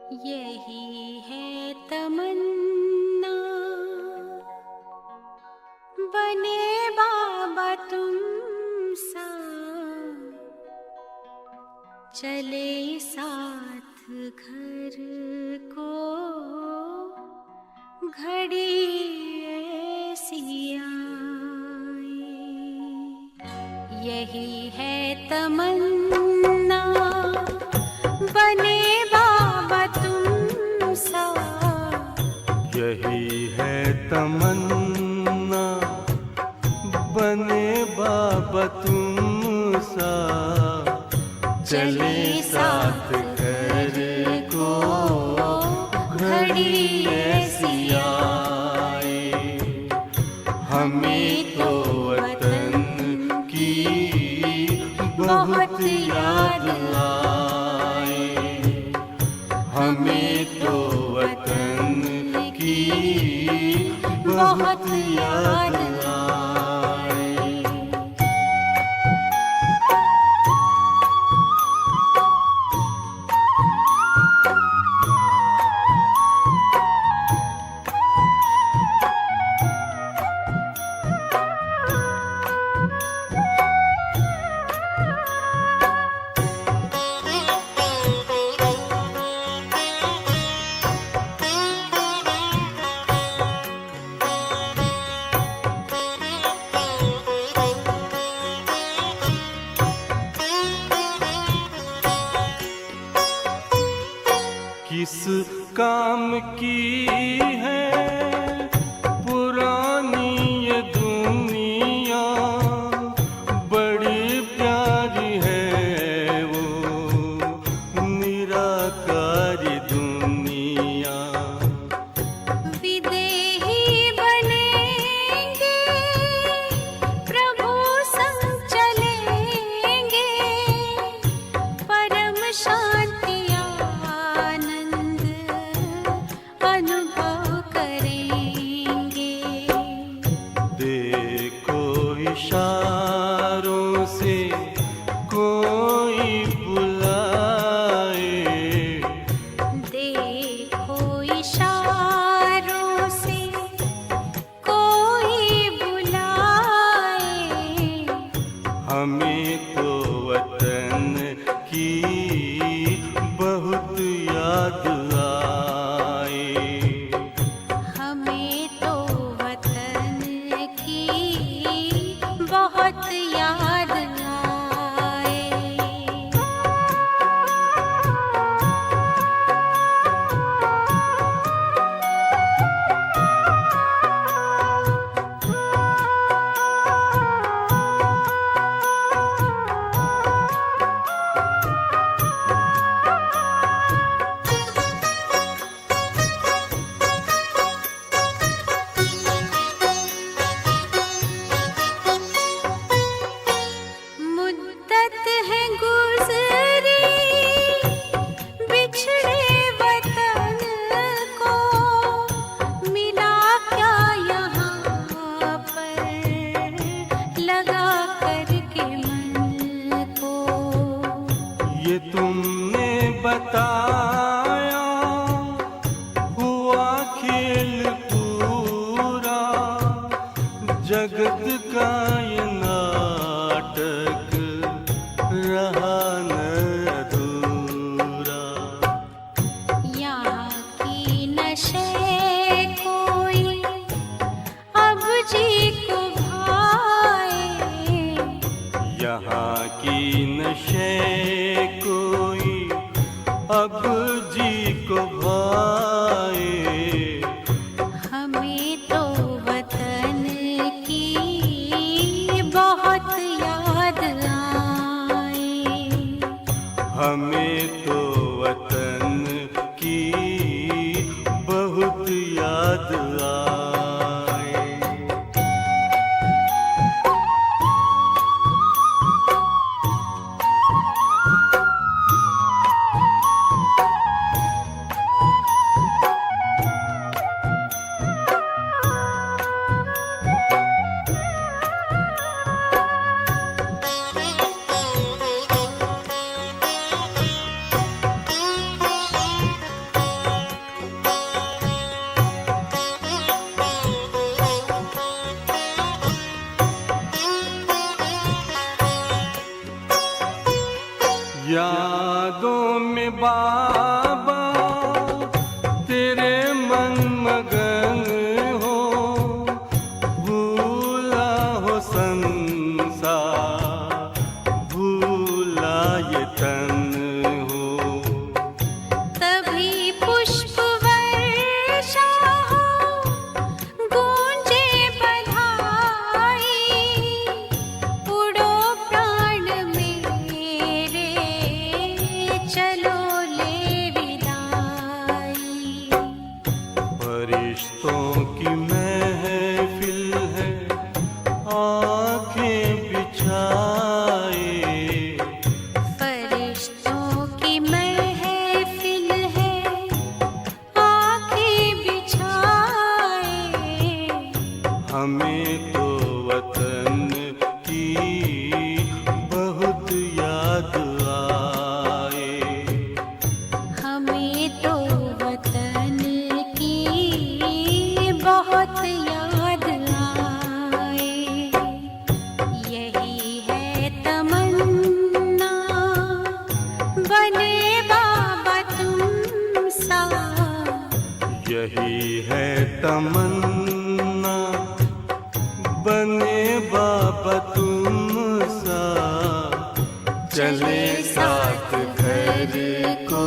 यही है तमन्ना, बने बाबा तुम सा, चले साथ घर को घड़ी ऐसी आए। यही है तमन्ना, बने बाबा तुम सा। यही है तमन्ना, बने बाबा तुम सा, चले साथ घर को घड़ी ऐसी आए। हमें तो वतन की बहुत याद आए, हमें तो वतन की बहुत याद आए। किस काम की है पुरानी ये दुनिया, बड़ी प्यारी है वो निराकारी दुनिया। विदेही बनेंगे, प्रभु संग चलेंगे, परम शांति अनुभव करेंगे। देखो इशारों से कोई बुलाए, देखो इशारों से कोई बुलाए। हमें तो वतन की बहुत याद आए, हमें तो वतन की बहुत याद आए। मुद्दत है गुज़री बिछड़े वतन को, मिला क्या यहाँ पर लगा करके मन को। ये तुमने बताया हुआ खेल पूरा, जगत का ये नाटक रहा न अधूरा। यहाँ की नशे कोई अब जी को भाए, यहाँ की नशे कोई अब जी को भाए। हमें तो वतन की बहुत याद आए, हमें तो वतन की बहुत याद आए। बाबा तेरे मन मगन हो, भूला हो संसार, भूला ये तन हो। तभी पुष्प वर्षा हो, गूंजे बधाई, उड़ो प्राण मेरे, चलो ले विदाई। फरिश्तों की महफिल है, आंखें बिछाए, फरिश्तों की महफिल है, आंखें बिछाए। हमें तो वतन की बहुत याद आए। हमें तो वतन की बहुत याद आए। यही है तमन्ना, बने बाबा तुम सा। यही है तमन्ना, बने बाबा तुम सा। चले साथ घर को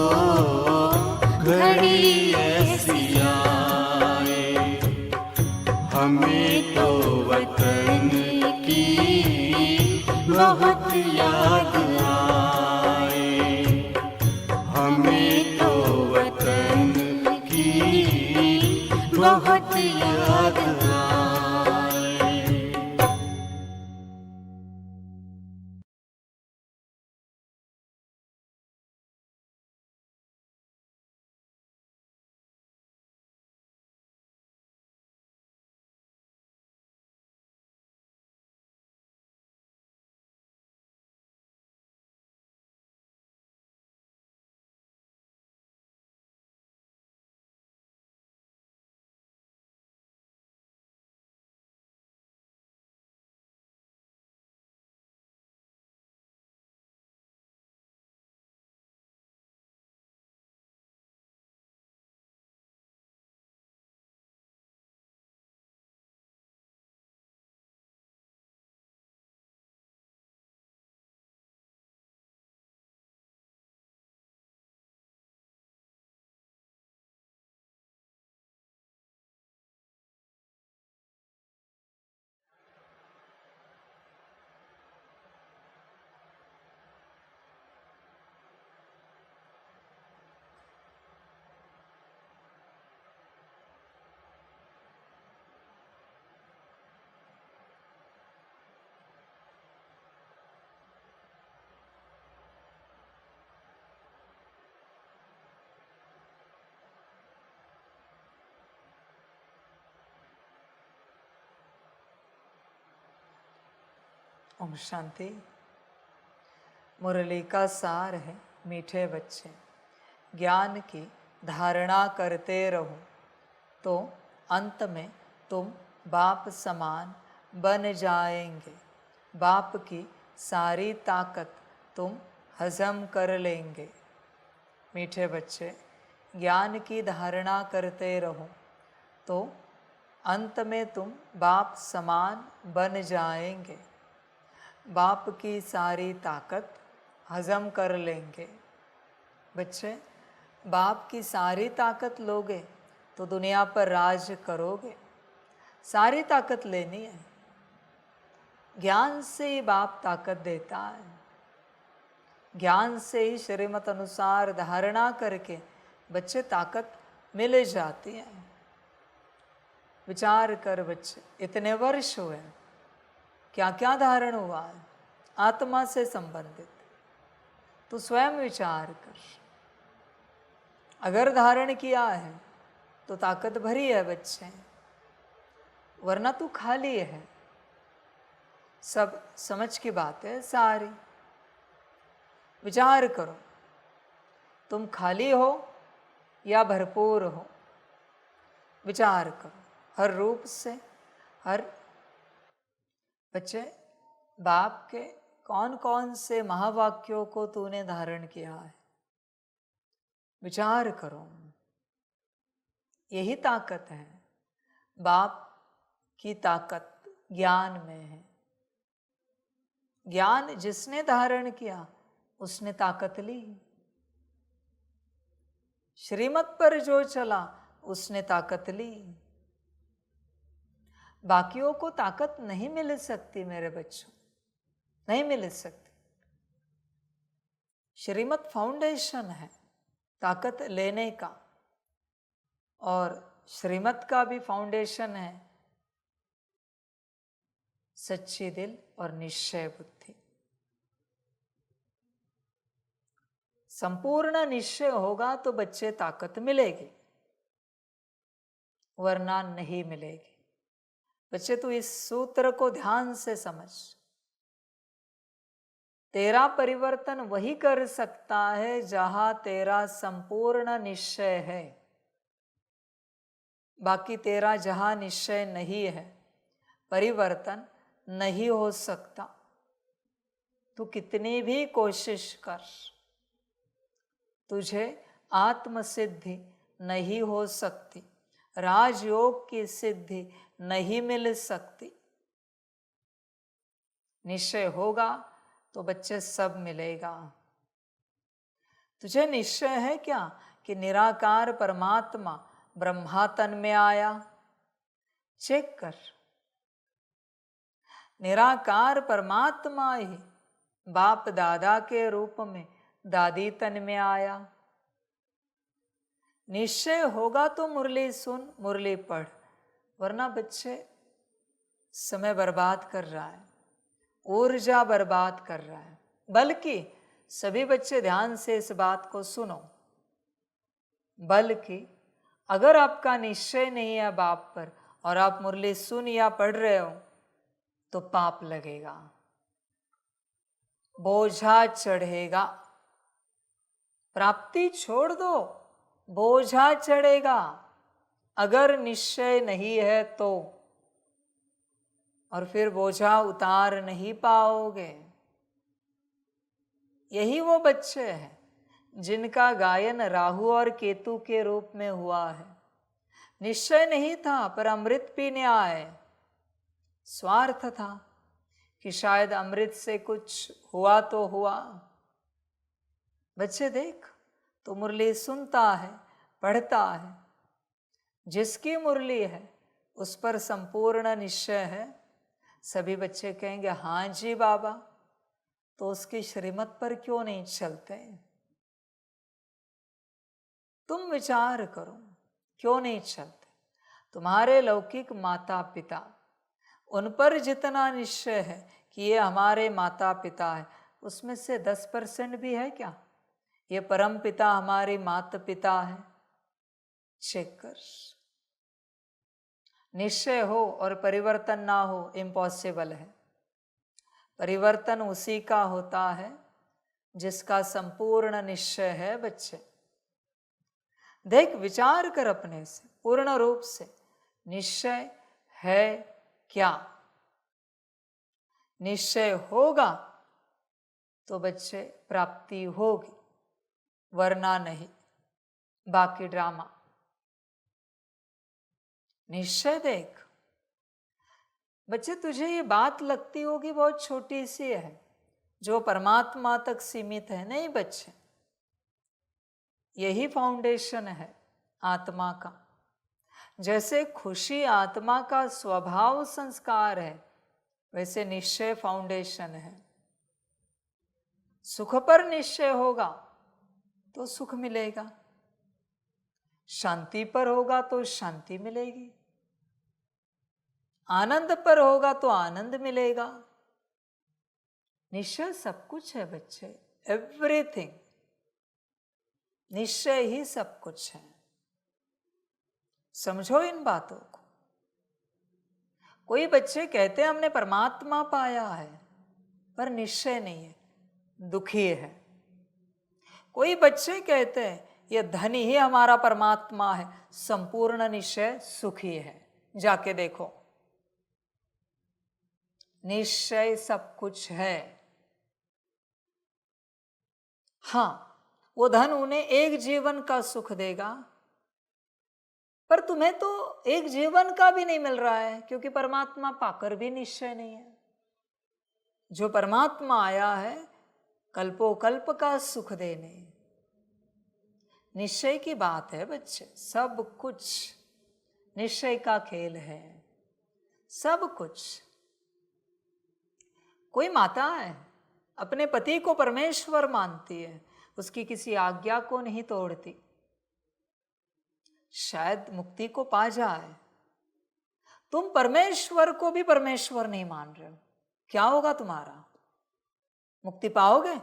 घड़ी ऐसी आए। हमें तो वतन की बहुत याद आए। हमें तो वतन की बहुत याद आए। ओम शांति। मुरली का सार है मीठे बच्चे, ज्ञान की धारणा करते रहो तो अंत में तुम बाप समान बन जाएंगे। बाप की सारी ताकत तुम हजम कर लेंगे। मीठे बच्चे, ज्ञान की धारणा करते रहो तो अंत में तुम बाप समान बन जाएंगे। बाप की सारी ताकत हजम कर लेंगे। बच्चे, बाप की सारी ताकत लोगे तो दुनिया पर राज करोगे। सारी ताकत लेनी है, ज्ञान से ही बाप ताकत देता है। ज्ञान से ही श्रीमत अनुसार धारणा करके बच्चे ताकत मिल जाती है। विचार कर बच्चे, इतने वर्ष हुए, क्या क्या धारण हुआ है आत्मा से संबंधित, तो स्वयं विचार कर। अगर धारण किया है तो ताकत भरी है बच्चे, वरना तू खाली है। सब समझ की बात है सारी। विचार करो, तुम खाली हो या भरपूर हो। विचार करो हर रूप से। हर बच्चे, बाप के कौन कौन से महावाक्यों को तूने धारण किया है? विचार करो, यही ताकत है। बाप की ताकत ज्ञान में है। ज्ञान जिसने धारण किया उसने ताकत ली। श्रीमत पर जो चला उसने ताकत ली। बाकियों को ताकत नहीं मिल सकती मेरे बच्चों, नहीं मिल सकती। श्रीमत फाउंडेशन है ताकत लेने का, और श्रीमत का भी फाउंडेशन है सच्ची दिल और निश्चय बुद्धि। संपूर्ण निश्चय होगा तो बच्चे ताकत मिलेगी, वरना नहीं मिलेगी। बच्चे तू इस सूत्र को ध्यान से समझ। तेरा परिवर्तन वही कर सकता है जहां तेरा संपूर्ण निश्चय है। बाकी तेरा जहां निश्चय नहीं है, परिवर्तन नहीं हो सकता। तू कितनी भी कोशिश कर, तुझे आत्मसिद्धि नहीं हो सकती, राजयोग की सिद्धि नहीं मिल सकती। निश्चय होगा तो बच्चे सब मिलेगा। तुझे निश्चय है क्या कि निराकार परमात्मा ब्रह्मा तन में आया? चेक कर। निराकार परमात्मा ही बाप दादा के रूप में दादी तन में आया। निश्चय होगा तो मुरली सुन, मुरली पढ़, वरना बच्चे समय बर्बाद कर रहा है, ऊर्जा बर्बाद कर रहा है। बल्कि सभी बच्चे ध्यान से इस बात को सुनो, बल्कि अगर आपका निश्चय नहीं है बाप पर और आप मुरली सुन या पढ़ रहे हो तो पाप लगेगा, बोझा चढ़ेगा। प्राप्ति छोड़ दो, बोझा चढ़ेगा अगर निश्चय नहीं है तो, और फिर बोझा उतार नहीं पाओगे। यही वो बच्चे हैं जिनका गायन राहु और केतु के रूप में हुआ है। निश्चय नहीं था पर अमृत पीने आए। स्वार्थ था कि शायद अमृत से कुछ हुआ तो हुआ। बच्चे देख, तो मुरली सुनता है, पढ़ता है, जिसकी मुरली है उस पर संपूर्ण निश्चय है। सभी बच्चे कहेंगे हाँ जी बाबा, तो उसकी श्रीमत पर क्यों नहीं चलते? तुम विचार करो, क्यों नहीं चलते? तुम्हारे लौकिक माता पिता, उन पर जितना निश्चय है कि ये हमारे माता पिता है, उसमें से 10% भी है क्या ये परम पिता हमारे माता पिता है? चेक कर। निश्चय हो और परिवर्तन ना हो, इम्पॉसिबल है। परिवर्तन उसी का होता है जिसका संपूर्ण निश्चय है। बच्चे देख, विचार कर अपने से पूर्ण रूप से, निश्चय है क्या? निश्चय होगा तो बच्चे प्राप्ति होगी, वरना नहीं। बाकी ड्रामा। निश्चय देख बच्चे, तुझे ये बात लगती होगी बहुत छोटी सी है, जो परमात्मा तक सीमित है। नहीं बच्चे, यही फाउंडेशन है आत्मा का। जैसे खुशी आत्मा का स्वभाव संस्कार है, वैसे निश्चय फाउंडेशन है। सुख पर निश्चय होगा तो सुख मिलेगा, शांति पर होगा तो शांति मिलेगी, आनंद पर होगा तो आनंद मिलेगा। निश्चय सब कुछ है बच्चे, एवरीथिंग। निश्चय ही सब कुछ है। समझो इन बातों को। कोई बच्चे कहते हैं हमने परमात्मा पाया है, पर निश्चय नहीं है, दुखी है। कोई बच्चे कहते हैं ये धन ही हमारा परमात्मा है, संपूर्ण निश्चय सुखी है। जाके देखो, निश्चय सब कुछ है। हाँ, वो धन उन्हें एक जीवन का सुख देगा, पर तुम्हें तो एक जीवन का भी नहीं मिल रहा है, क्योंकि परमात्मा पाकर भी निश्चय नहीं है। जो परमात्मा आया है कल्पो कल्प का सुख देने। निश्चय की बात है बच्चे, सब कुछ निश्चय का खेल है, सब कुछ। कोई माता है अपने पति को परमेश्वर मानती है, उसकी किसी आज्ञा को नहीं तोड़ती, शायद मुक्ति को पा जाए। तुम परमेश्वर को भी परमेश्वर नहीं मान रहे हो, क्या होगा तुम्हारा? मुक्ति पाओगे?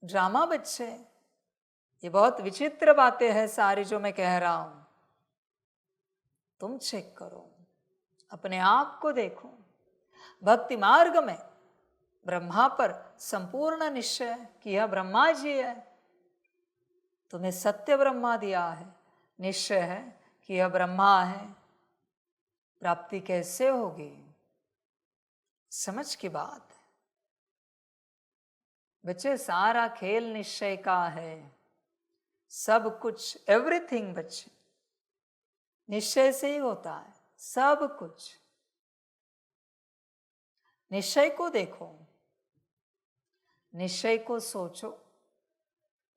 ड्रामा बच्चे, ये बहुत विचित्र बातें हैं सारी जो मैं कह रहा हूं। तुम चेक करो, अपने आप को देखो। भक्ति मार्ग में ब्रह्मा पर संपूर्ण निश्चय कि यह ब्रह्मा जी है, तुम्हें सत्य ब्रह्मा दिया है, निश्चय है कि यह ब्रह्मा है। प्राप्ति कैसे होगी? समझ की बात है बच्चे, सारा खेल निश्चय का है, सब कुछ, एवरीथिंग बच्चे निश्चय से ही होता है, सब कुछ। निश्चय को देखो, निश्चय को सोचो,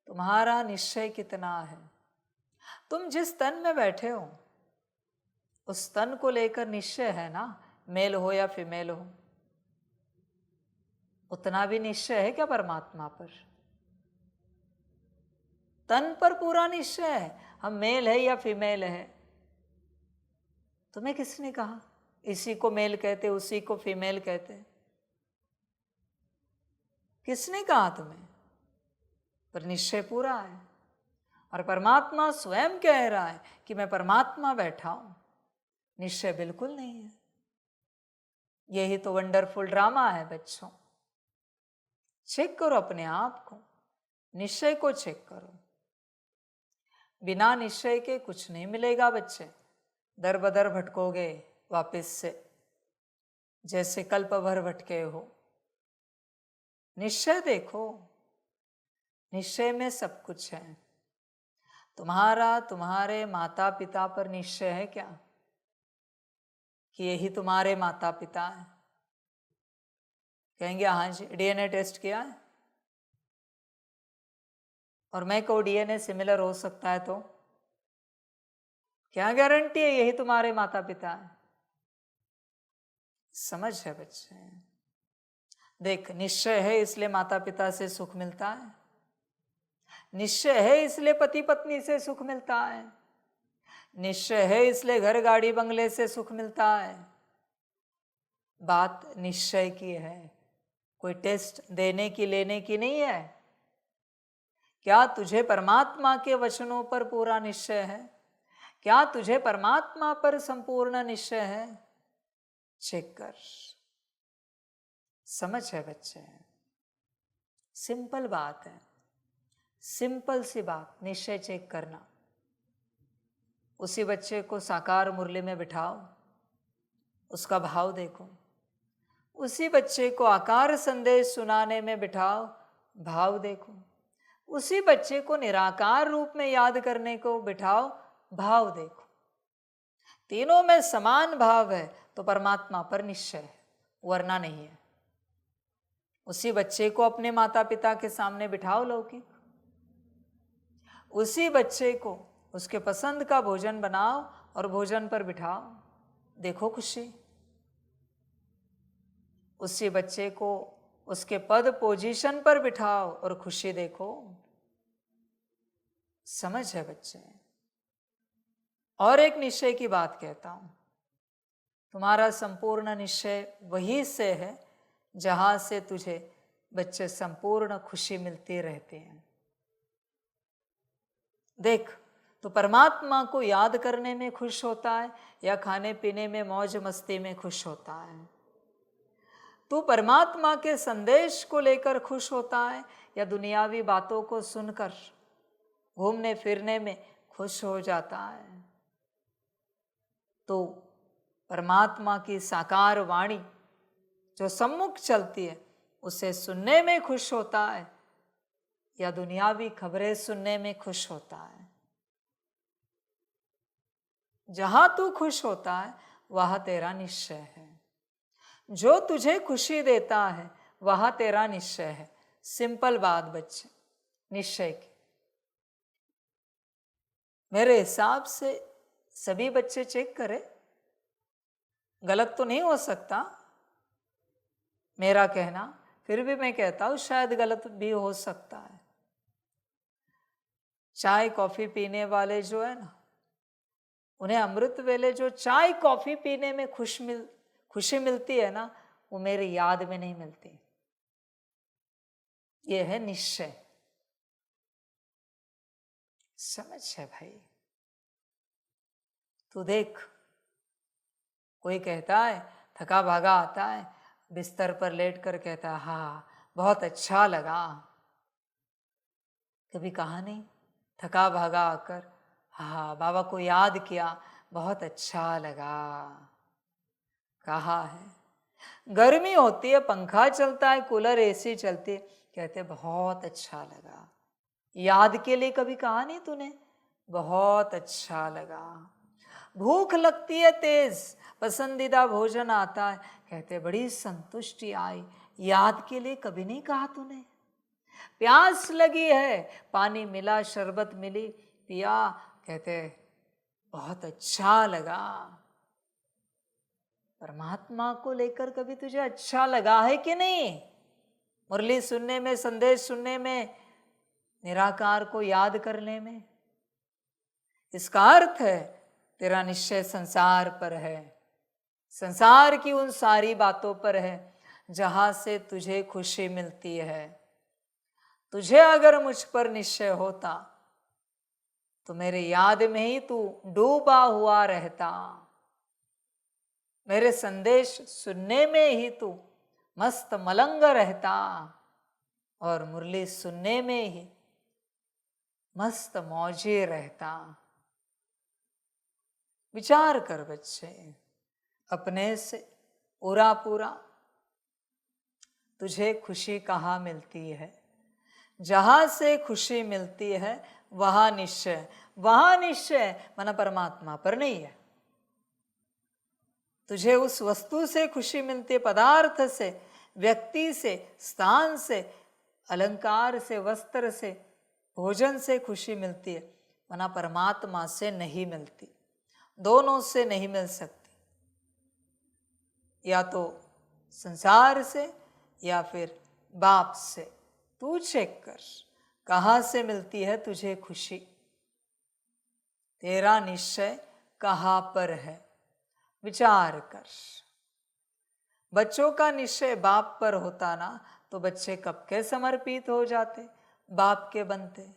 तुम्हारा निश्चय कितना है। तुम जिस तन में बैठे हो उस तन को लेकर निश्चय है ना, मेल हो या फीमेल हो, उतना भी निश्चय है क्या परमात्मा पर? तन पर पूरा निश्चय है, हम मेल है या फीमेल है। तुम्हें किसने कहा इसी को मेल कहते, उसी को फीमेल कहते? किसने कहा तुम्हें? पर निश्चय पूरा है। और परमात्मा स्वयं कह रहा है कि मैं परमात्मा बैठा हूं, निश्चय बिल्कुल नहीं है। यही तो वंडरफुल ड्रामा है बच्चों। चेक करो अपने आप को, निश्चय को चेक करो। बिना निश्चय के कुछ नहीं मिलेगा बच्चे, दर बदर भटकोगे वापस से, जैसे कल्प भर भटके हो। निश्चय देखो, निश्चय में सब कुछ है। तुम्हारा तुम्हारे माता पिता पर निश्चय है क्या कि यही तुम्हारे माता पिता हैं? कहेंगे हाँ जी, डीएनए टेस्ट किया है और मैं को डीएनए सिमिलर हो सकता है, तो क्या गारंटी है यही तुम्हारे माता पिता हैं? समझ है बच्चे? देख, निश्चय है इसलिए माता पिता से सुख मिलता है, निश्चय है इसलिए पति पत्नी से सुख मिलता है, निश्चय है इसलिए घर गाड़ी बंगले से सुख मिलता है। बात निश्चय की है, कोई टेस्ट देने की लेने की नहीं है। क्या तुझे परमात्मा के वचनों पर पूरा निश्चय है? क्या तुझे परमात्मा पर संपूर्ण निश्चय है? चेक कर। समझ है बच्चे? सिंपल बात है, सिंपल सी बात, निश्चय चेक करना। उसी बच्चे को साकार मुरली में बिठाओ, उसका भाव देखो। उसी बच्चे को आकार संदेश सुनाने में बिठाओ, भाव देखो। उसी बच्चे को निराकार रूप में याद करने को बिठाओ, भाव देखो। तीनों में समान भाव है तो परमात्मा पर निश्चय है, वरना नहीं है। उसी बच्चे को अपने माता पिता के सामने बिठाओ लौकिक, उसी बच्चे को उसके पसंद का भोजन बनाओ और भोजन पर बिठाओ, देखो खुशी। उसी बच्चे को उसके पद पोजीशन पर बिठाओ और खुशी देखो। समझ है बच्चे? और एक निश्चय की बात कहता हूं, तुम्हारा संपूर्ण निश्चय वही से है जहां से तुझे बच्चे संपूर्ण खुशी मिलती रहती है। देख, तो परमात्मा को याद करने में खुश होता है या खाने पीने में मौज मस्ती में खुश होता है? तू परमात्मा के संदेश को लेकर खुश होता है या दुनियावी बातों को सुनकर घूमने फिरने में खुश हो जाता है? तो परमात्मा की साकार वाणी जो सम्मुख चलती है उसे सुनने में खुश होता है या दुनियावी खबरें सुनने में खुश होता है? जहां तू खुश होता है वह तेरा निश्चय है। जो तुझे खुशी देता है वह तेरा निश्चय है। सिंपल बात बच्चे, निश्चय की। मेरे हिसाब से सभी बच्चे चेक करें, गलत तो नहीं हो सकता मेरा कहना, फिर भी मैं कहता हूं शायद गलत भी हो सकता है। चाय कॉफी पीने वाले जो है ना, उन्हें अमृत वेले जो चाय कॉफी पीने में खुशी मिलती है ना, वो मेरी याद में नहीं मिलती। ये है निश्चय। समझ है भाई? तू देख, कोई कहता है थका भागा आता है, बिस्तर पर लेट कर कहता है हाँ बहुत अच्छा लगा। कभी कहा नहीं थका भागा आकर हाँ बाबा को याद किया, बहुत अच्छा लगा? कहा है? गर्मी होती है, पंखा चलता है, कूलर एसी चलती है, कहते बहुत अच्छा लगा। याद के लिए कभी कहा नहीं तूने बहुत अच्छा लगा? भूख लगती है तेज, पसंदीदा भोजन आता है, कहते बड़ी संतुष्टि आई। याद के लिए कभी नहीं कहा तूने? प्यास लगी है, पानी मिला, शरबत मिली, पिया, कहते बहुत अच्छा लगा। परमात्मा को लेकर कभी तुझे अच्छा लगा है कि नहीं? मुरली सुनने में, संदेश सुनने में, निराकार को याद करने में। इसका अर्थ है तेरा निश्चय संसार पर है, संसार की उन सारी बातों पर है जहां से तुझे खुशी मिलती है। तुझे अगर मुझ पर निश्चय होता तो मेरे याद में ही तू डूबा हुआ रहता, मेरे संदेश सुनने में ही तू मस्त मलंग रहता, और मुरली सुनने में ही मस्त मौजे रहता। विचार कर बच्चे, अपने से पूरा पूरा तुझे खुशी कहाँ मिलती है? जहां से खुशी मिलती है वहां निश्चय, वहां निश्चय मन परमात्मा पर नहीं है। तुझे उस वस्तु से खुशी मिलती है, पदार्थ से, व्यक्ति से, स्थान से, अलंकार से, वस्त्र से, भोजन से खुशी मिलती है, वरना परमात्मा से नहीं मिलती। दोनों से नहीं मिल सकती, या तो संसार से या फिर बाप से। तू चेक कर कहां से मिलती है तुझे खुशी? तेरा निश्चय कहां पर है? विचार कर। बच्चों का निश्चय बाप पर होता ना तो बच्चे कब के समर्पित हो जाते, बाप के बनते।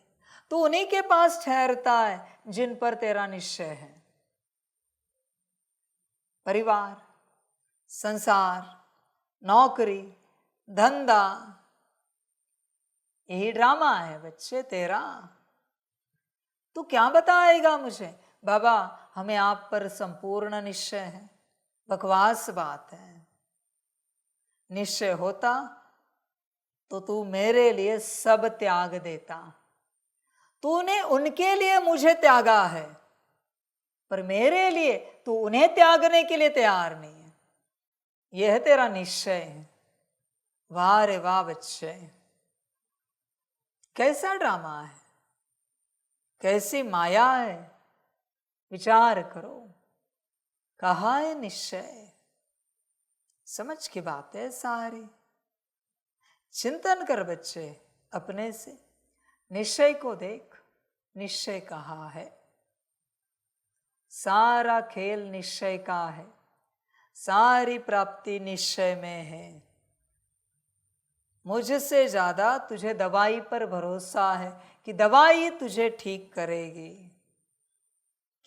तो उन्हीं के पास ठहरता है जिन पर तेरा निश्चय है। परिवार, संसार, नौकरी, धंधा, यही ड्रामा है बच्चे तेरा। तू क्या बताएगा मुझे बाबा हमें आप पर संपूर्ण निश्चय है? बकवास बात है। निश्चय होता तो तू मेरे लिए सब त्याग देता। तूने उनके लिए मुझे त्यागा है, पर मेरे लिए तू उन्हें त्यागने के लिए तैयार नहीं है। यह है तेरा निश्चय है। वाह रे वाह बच्चे, कैसा ड्रामा है, कैसी माया है। विचार करो, कहाँ है निश्चय? समझ की बात है सारी। चिंतन कर बच्चे अपने से, निश्चय को देख, निश्चय कहाँ है? सारा खेल निश्चय का है, सारी प्राप्ति निश्चय में है। मुझसे ज्यादा तुझे दवाई पर भरोसा है कि दवाई तुझे ठीक करेगी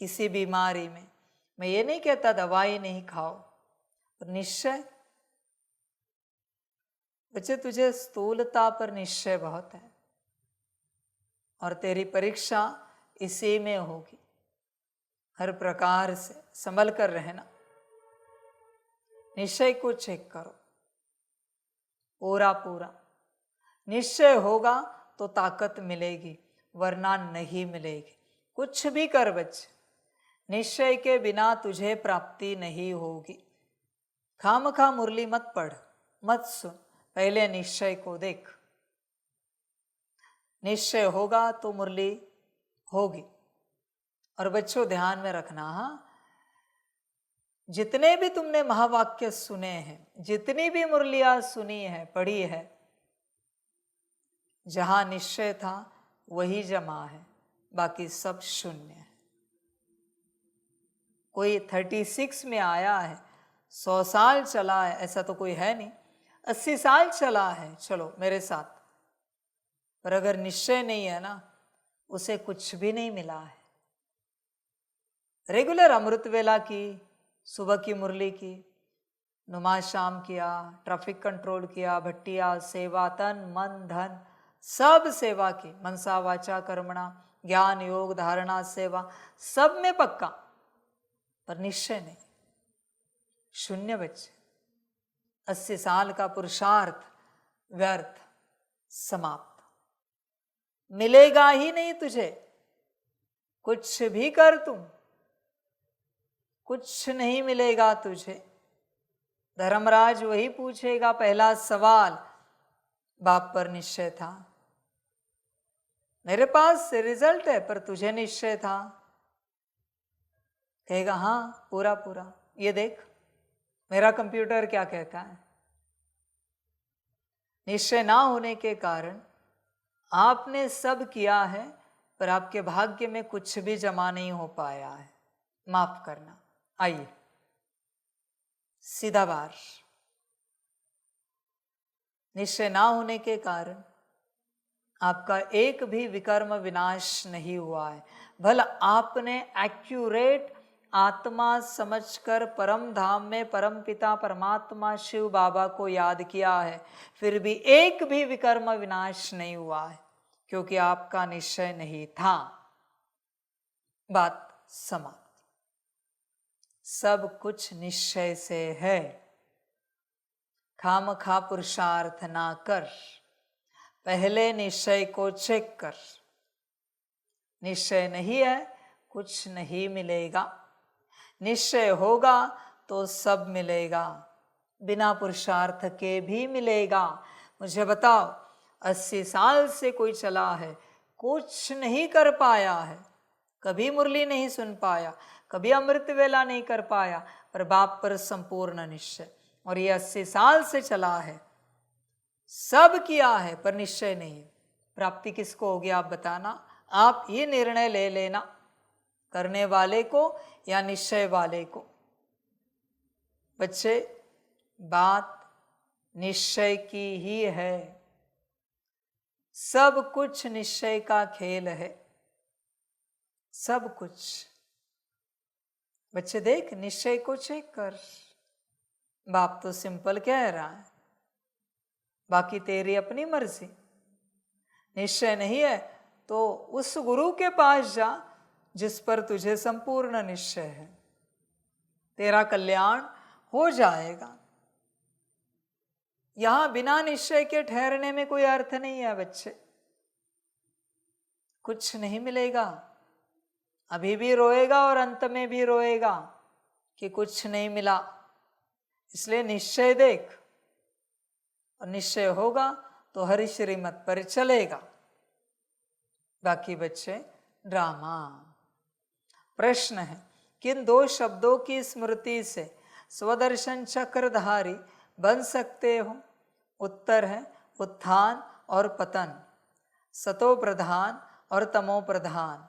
किसी बीमारी में। मैं ये नहीं कहता दवाई नहीं खाओ, पर निश्चय बच्चे तुझे स्थूलता पर निश्चय बहुत है, और तेरी परीक्षा इसी में होगी। हर प्रकार से संभल कर रहना। निश्चय को चेक करो, पूरा पूरा निश्चय होगा तो ताकत मिलेगी, वरना नहीं मिलेगी। कुछ भी कर बच्चे, निश्चय के बिना तुझे प्राप्ति नहीं होगी। खामखा मुरली मत पढ़, मत सुन, पहले निश्चय को देख। निश्चय होगा तो मुरली होगी। और बच्चों ध्यान में रखना, हाँ, जितने भी तुमने महावाक्य सुने हैं, जितनी भी मुरलियां सुनी है, पढ़ी है, जहां निश्चय था वही जमा है, बाकी सब शून्य है। कोई 36 में आया है, 100 साल चला है, ऐसा तो कोई है नहीं। 80 साल चला है, चलो मेरे साथ, पर अगर निश्चय नहीं है ना, उसे कुछ भी नहीं मिला है। रेगुलर अमृत वेला की, सुबह की मुरली की, नुमाज शाम किया, ट्रैफिक कंट्रोल किया, भट्टिया सेवा, तन मन धन सब सेवा की, मनसा वाचा कर्मणा, ज्ञान योग धारणा सेवा, सब में पक्का, पर निश्चय नहीं, शून्य बच्चे। 80 साल का पुरुषार्थ व्यर्थ, समाप्त। मिलेगा ही नहीं तुझे, कुछ भी कर तुम, कुछ नहीं मिलेगा तुझे। धर्मराज वही पूछेगा, पहला सवाल, बाप पर निश्चय था, मेरे पास रिजल्ट है, पर तुझे निश्चय था? कहेगा हाँ पूरा पूरा, ये देख मेरा कंप्यूटर क्या कहता है। निश्चय ना होने के कारण आपने सब किया है, पर आपके भाग्य में कुछ भी जमा नहीं हो पाया है। माफ करना। आइए सीधा बार, निश्चय ना होने के कारण आपका एक भी विकर्म विनाश नहीं हुआ है। भला आपने एक्यूरेट आत्मा समझकर परम धाम में परम पिता परमात्मा शिव बाबा को याद किया है, फिर भी एक भी विकर्म विनाश नहीं हुआ है, क्योंकि आपका निश्चय नहीं था। बात समाप्त। सब कुछ निश्चय से है। खामखा पुरुषार्थ ना कर, पहले निश्चय को चेक कर। निश्चय नहीं है, कुछ नहीं मिलेगा। निश्चय होगा तो सब मिलेगा, बिना पुरुषार्थ के भी मिलेगा। मुझे बताओ, 80 साल से कोई चला है, कुछ नहीं कर पाया है, कभी मुरली नहीं सुन पाया, कभी अमृत वेला नहीं कर पाया, पर बाप पर संपूर्ण निश्चय। और ये 80 साल से चला है, सब किया है, पर निश्चय नहीं। प्राप्ति किसको होगी आप बताना? आप ये निर्णय ले लेना, करने वाले को या निश्चय वाले को। बच्चे, बात निश्चय की ही है। सब कुछ निश्चय का खेल है, सब कुछ। बच्चे देख, निश्चय को चेक कर। बाप तो सिंपल कह रहा है, बाकी तेरी अपनी मर्जी। निश्चय नहीं है तो उस गुरु के पास जा जिस पर तुझे संपूर्ण निश्चय है, तेरा कल्याण हो जाएगा। यहां बिना निश्चय के ठहरने में कोई अर्थ नहीं है बच्चे, कुछ नहीं मिलेगा। अभी भी रोएगा और अंत में भी रोएगा कि कुछ नहीं मिला। इसलिए निश्चय देख, और निश्चय होगा तो हरि श्रीमत पर चलेगा। बाकी बच्चे ड्रामा। प्रश्न है, किन दो शब्दों की स्मृति से स्वदर्शन चक्रधारी बन सकते हो? उत्तर है उत्थान और पतन, सतो प्रधान और तमो प्रधान,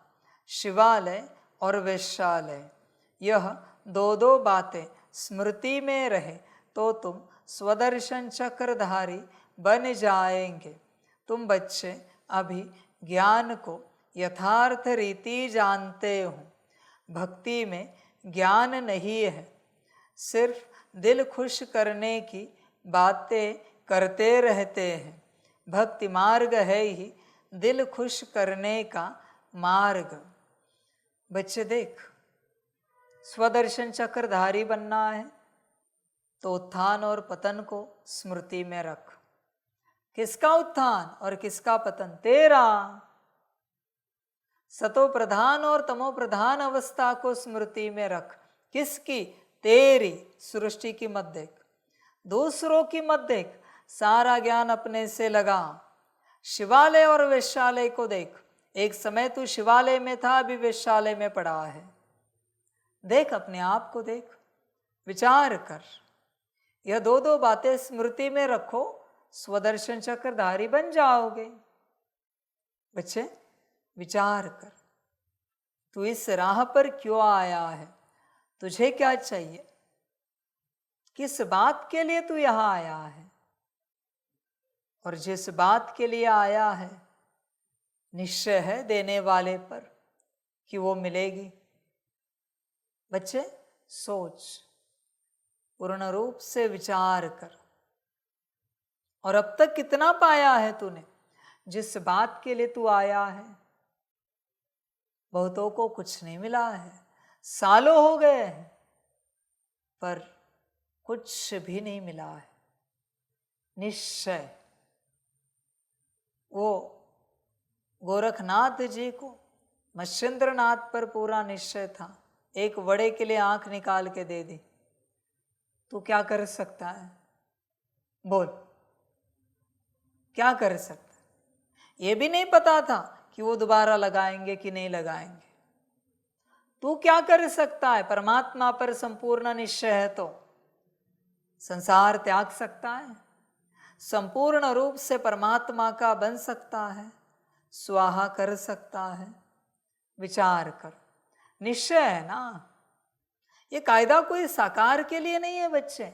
शिवालय और वैश्यालय। यह दो दो बातें स्मृति में रहे तो तुम स्वदर्शन चक्रधारी बन जाएंगे। तुम बच्चे अभी ज्ञान को यथार्थ रीति जानते हो। भक्ति में ज्ञान नहीं है, सिर्फ दिल खुश करने की बातें करते रहते हैं। भक्ति मार्ग है ही दिल खुश करने का मार्ग। बच्चे देख, स्वदर्शन चक्रधारी बनना है तो उत्थान और पतन को स्मृति में रख। किसका उत्थान और किसका पतन? तेरा। सतो प्रधान और तमो प्रधान अवस्था को स्मृति में रख। किसकी? तेरी। सृष्टि की मत देख, दूसरों की मत देख, सारा ज्ञान अपने से लगा। शिवालय और वेश्यालय को देख। एक समय तू शिवालय में था, अभी वेश्यालय में पड़ा है। देख, अपने आप को देख, विचार कर। यह दो दो बातें स्मृति में रखो, स्वदर्शन चक्रधारी बन जाओगे। बच्चे, विचार कर, तू इस राह पर क्यों आया है? तुझे क्या चाहिए? किस बात के लिए तू यहां आया है? और जिस बात के लिए आया है, निश्चय है देने वाले पर कि वो मिलेगी। बच्चे, सोच, पूर्ण रूप से विचार कर। और अब तक कितना पाया है तूने? जिस बात के लिए तू आया है, बहुतों को कुछ नहीं मिला है, सालों हो गए हैं, पर कुछ भी नहीं मिला है। निश्चय, वो गोरखनाथ जी को मत्स्येंद्रनाथ पर पूरा निश्चय था, एक वड़े के लिए आंख निकाल के दे दी। तू क्या कर सकता है? बोल, क्या कर सकता? ये भी नहीं पता था कि वो दोबारा लगाएंगे कि नहीं लगाएंगे। तू क्या कर सकता है? परमात्मा पर संपूर्ण निश्चय है तो संसार त्याग सकता है, संपूर्ण रूप से परमात्मा का बन सकता है, स्वाहा कर सकता है। विचार कर, निश्चय है ना। ये कायदा कोई साकार के लिए नहीं है बच्चे,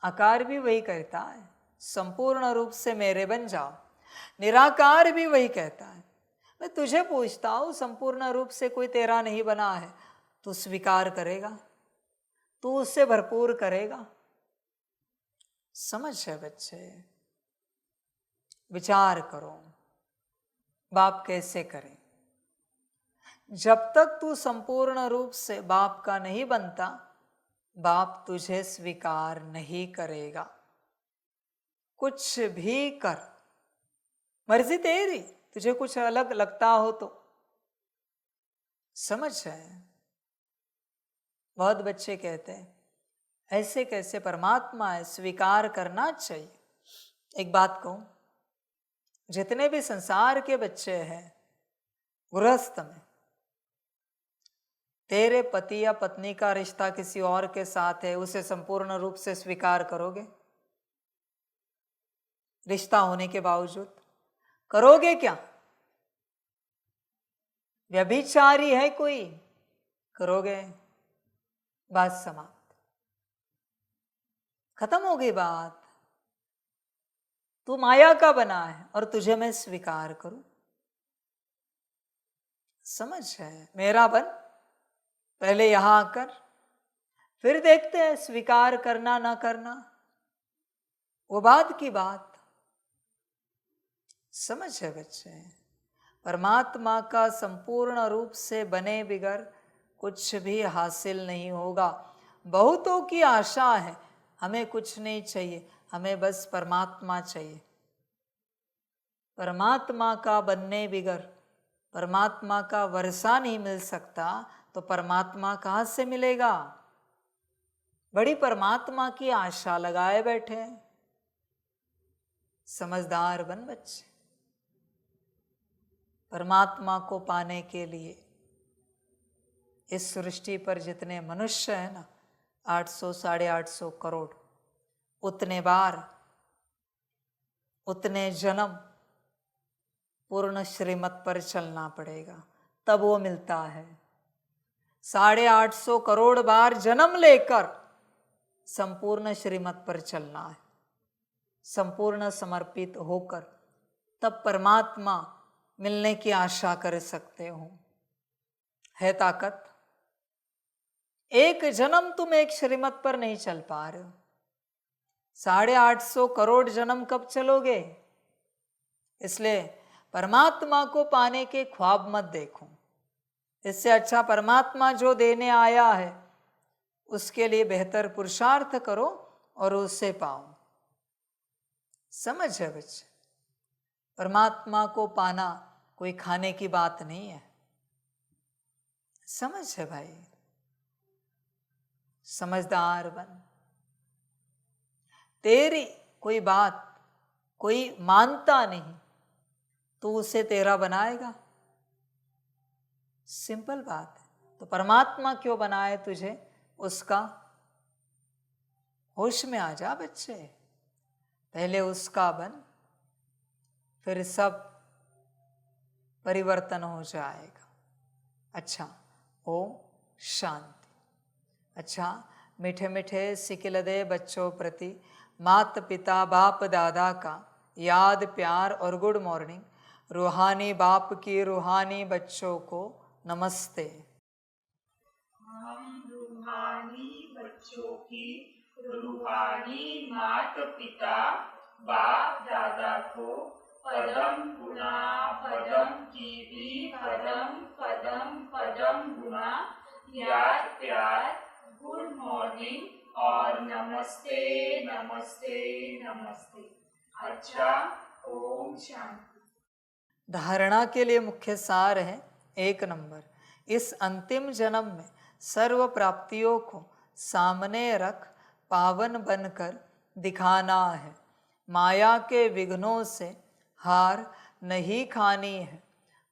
आकार भी वही कहता है, संपूर्ण रूप से मेरे बन जाओ। निराकार भी वही कहता है। मैं तुझे पूछता हूं, संपूर्ण रूप से कोई तेरा नहीं बना है, तू स्वीकार करेगा? तू उससे भरपूर करेगा? समझ है बच्चे, विचार करो, बाप कैसे करें? जब तक तू संपूर्ण रूप से बाप का नहीं बनता, बाप तुझे स्वीकार नहीं करेगा। कुछ भी कर, मर्जी तेरी, तुझे कुछ अलग लगता हो तो। समझ है? बहुत बच्चे कहते हैं ऐसे कैसे परमात्मा है, स्वीकार करना चाहिए। एक बात कहूं, जितने भी संसार के बच्चे हैं, गृहस्थ में तेरे पति या पत्नी का रिश्ता किसी और के साथ है, उसे संपूर्ण रूप से स्वीकार करोगे? रिश्ता होने के बावजूद करोगे क्या? व्यभिचारी है कोई, करोगे? बात समाप्त, खत्म हो गई बात। तू माया का बना है और तुझे मैं स्वीकार करूं? समझ है? मेरा बन, पहले यहां आकर, फिर देखते हैं स्वीकार करना ना करना, वो बात की बात। समझ है बच्चे? परमात्मा का संपूर्ण रूप से बने बिगर कुछ भी हासिल नहीं होगा। बहुतों की आशा है, हमें कुछ नहीं चाहिए, हमें बस परमात्मा चाहिए। परमात्मा का बनने बिगर परमात्मा का वर्षा नहीं मिल सकता, तो परमात्मा कहाँ से मिलेगा? बड़ी परमात्मा की आशा लगाए बैठे। समझदार बन बच्चे। परमात्मा को पाने के लिए इस सृष्टि पर जितने मनुष्य हैं ना, 800 850 करोड़, उतने बार, उतने जन्म पूर्ण श्रीमत पर चलना पड़ेगा, तब वो मिलता है। 850 करोड़ बार जन्म लेकर संपूर्ण श्रीमत पर चलना है, संपूर्ण समर्पित होकर, तब परमात्मा मिलने की आशा कर सकते हो। है ताकत? एक जन्म तुम एक श्रीमत पर नहीं चल पा रहे हो, 850 करोड़ जन्म कब चलोगे? इसलिए परमात्मा को पाने के ख्वाब मत देखो। इससे अच्छा परमात्मा जो देने आया है उसके लिए बेहतर पुरुषार्थ करो और उससे पाओ। समझ है बच्चे, परमात्मा को पाना कोई खाने की बात नहीं है। समझ है भाई, समझदार बन। तेरी कोई बात कोई मानता नहीं तो उसे तेरा बनाएगा? सिंपल बात है। तो परमात्मा क्यों बनाए तुझे, उसका होश में आ जा बच्चे। पहले उसका बन, फिर सब परिवर्तन हो जाएगा। अच्छा, ओम शांति। अच्छा, मीठे मीठे सिकिलदे बच्चों प्रति माता पिता बाप दादा का याद प्यार और गुड मॉर्निंग। रूहानी बाप की रूहानी बच्चों को नमस्ते। हम रूहानी बच्चों की रूहानी माता पिता बाप दादा को पदम गुणा पदम की भी पदम पदम पदम गुणा याद प्यार गुड मॉर्निंग और नमस्ते नमस्ते नमस्ते। अच्छा, ओम शांति। धारणा के लिए मुख्य सार है 1 नंबर, इस अंतिम जन्म में सर्व प्राप्तियों को सामने रख पावन बनकर दिखाना है। माया के विघ्नों से हार नहीं खानी है।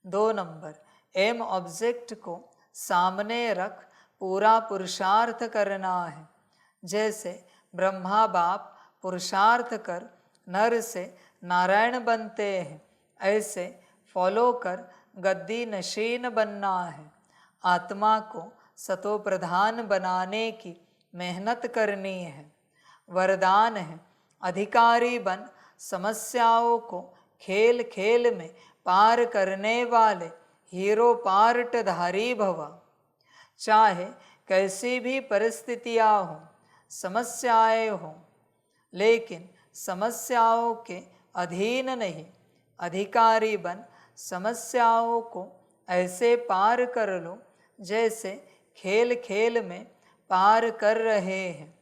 2 नंबर, एम ऑब्जेक्ट को सामने रख पूरा पुरुषार्थ करना है। जैसे ब्रह्मा बाप पुरुषार्थ कर नर से नारायण बनते हैं, ऐसे फॉलो कर गद्दी नशीन बनना है। आत्मा को सतो प्रधान बनाने की मेहनत करनी है। वरदान है, अधिकारी बन समस्याओं को खेल खेल में पार करने वाले हीरो पार्टधारी भव। चाहे कैसी भी परिस्थितियां हों, समस्याएं हों, लेकिन समस्याओं के अधीन नहीं। अधिकारी बन समस्याओं को ऐसे पार कर लो जैसे खेल खेल में पार कर रहे हैं।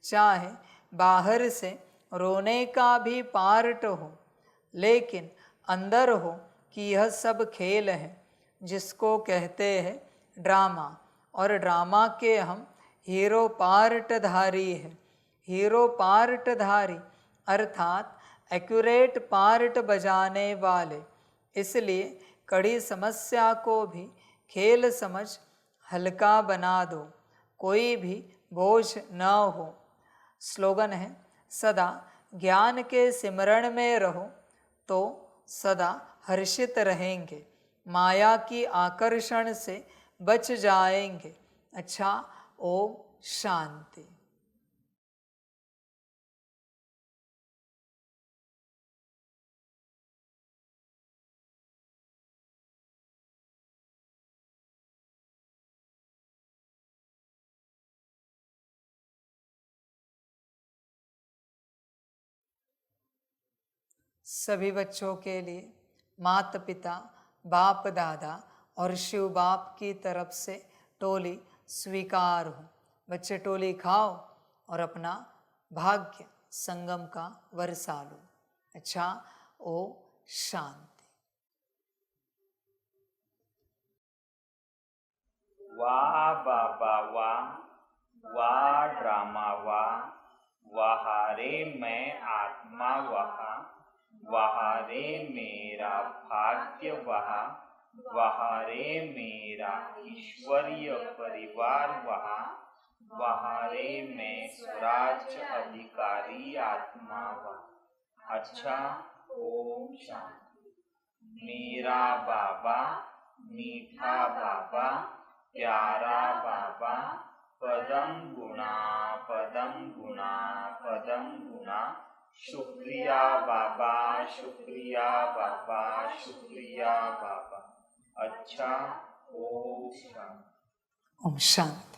चाहे बाहर से रोने का भी पार्ट हो, लेकिन अंदर हो कि यह सब खेल है, जिसको कहते हैं ड्रामा। और ड्रामा के हम हीरो पार्टधारी हैं। हीरो पार्टधारी अर्थात एक्यूरेट पार्ट बजाने वाले। इसलिए कड़ी समस्या को भी खेल समझ हल्का बना दो, कोई भी बोझ न हो। स्लोगन है, सदा ज्ञान के सिमरण में रहो तो सदा हर्षित रहेंगे, माया की आकर्षण से बच जाएंगे। अच्छा, ओम शांति। सभी बच्चों के लिए माता पिता बाप दादा और शिव बाप की तरफ से टोली स्वीकार हो। बच्चे टोली खाओ और अपना भाग्य संगम का वर्षा लो। अच्छा, ओम शांति। वाह बाबा वाह, वाह ड्रामा वाह, वहारे मैं आत्मा वहा, वहारे मेरा भाग्य वहा, वहारे मेरा ईश्वरीय परिवार वहा, वहारे मैं स्वराज अधिकारी आत्मा वहा। अच्छा, ओम शांति। मेरा बाबा, मीठा बाबा, प्यारा बाबा, पदम गुणा पदम गुणा पदम गुणा। शुक्रिया बाबा, शुक्रिया बाबा, शुक्रिया बाबा। अच्छा, ओम शांति। ओम शांति।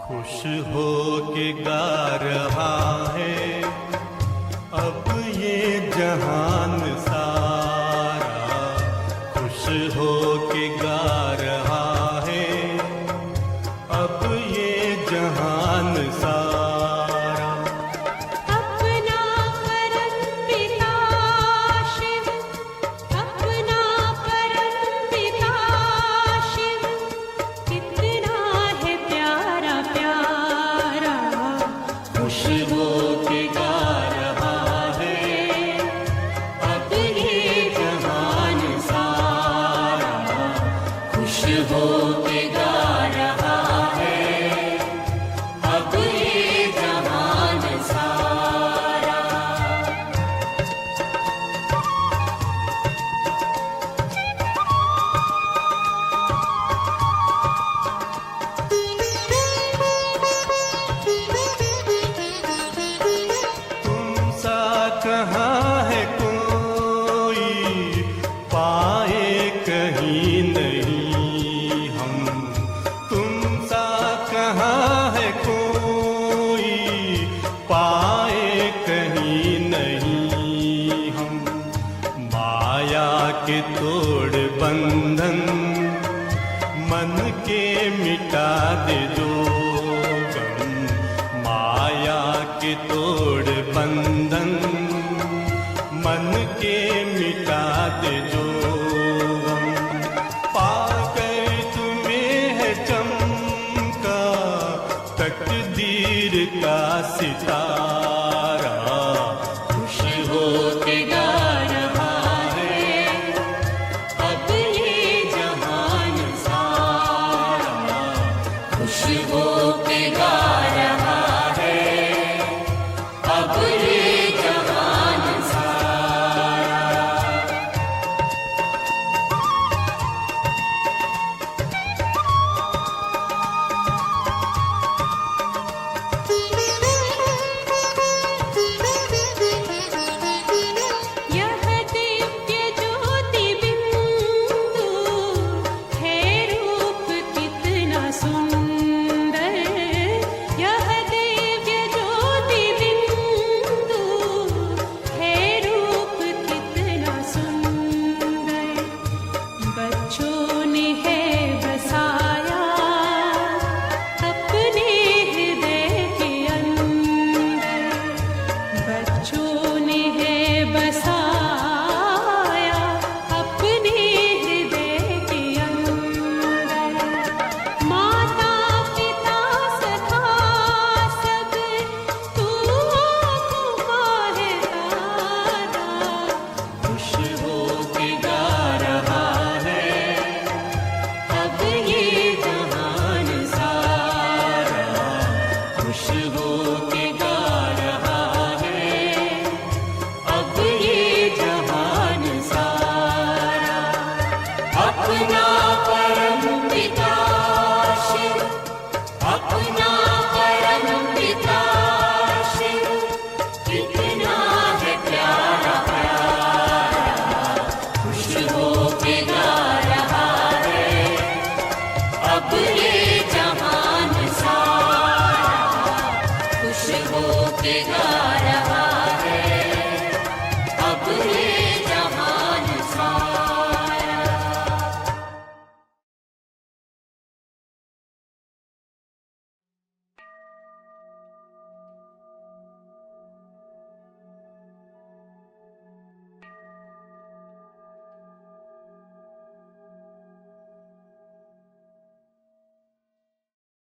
खुश हो के गा रहा है अब ये जहान सारा, खुश हो के गा रहा है अब ये जहान सारा। अपना परम पिता शिव, अपना परम पिता शिव, कितना है प्यारा प्यारा। खुश हो के गा रहा है अब ये जहान सारा, खुश हो के गा रहा है अब ये जहान सारा। तुम सा कहाँ है कोई पाए कहीं नहीं हम, तुम सा कहाँ है कोई पाए कहीं नहीं हम। माया के तोड़ बंधन मन के मिटा दे जो गम, माया के तोड़ बंधन मन के मिटा दे जो गम। पाकर तुम्हें है चमका तकदीर का सितारा, खुश हो के गा रहा है अब ये जहान सारा, खुश हो के गा रहा